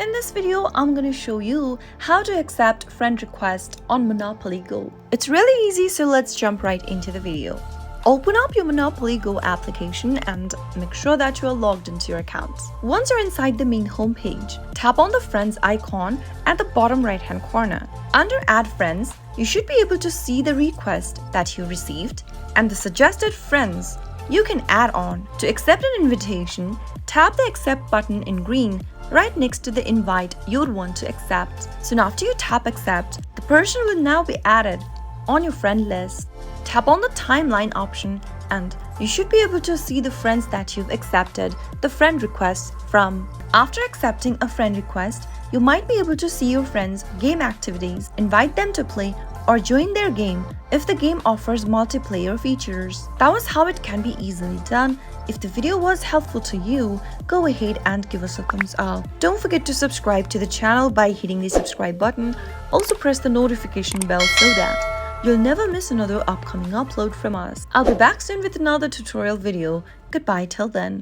In this video, I'm going to show you how to accept friend request on Monopoly Go. It's really easy, so let's jump right into the video. Open up your Monopoly Go application and make sure that you are logged into your account. Once you're inside the main homepage, tap on the friends icon at the bottom right hand corner. Under add friends, you should be able to see the request that you received and the suggested friends you can add on. To accept an invitation, tap the accept button in green right next to the invite you'd want to accept. Soon after you tap accept, the person will now be added on your friend list. Tap on the timeline option and you should be able to see the friends that you've accepted the friend request from. After accepting a friend request, you might be able to see your friends' game activities, invite them to play or join their game if the game offers multiplayer features. That was how it can be easily done. If the video was helpful to you, go ahead and give us a thumbs up. Don't forget to subscribe to the channel by hitting the subscribe button. Also press the notification bell so that you'll never miss another upcoming upload from us. I'll be back soon with another tutorial video. Goodbye till then.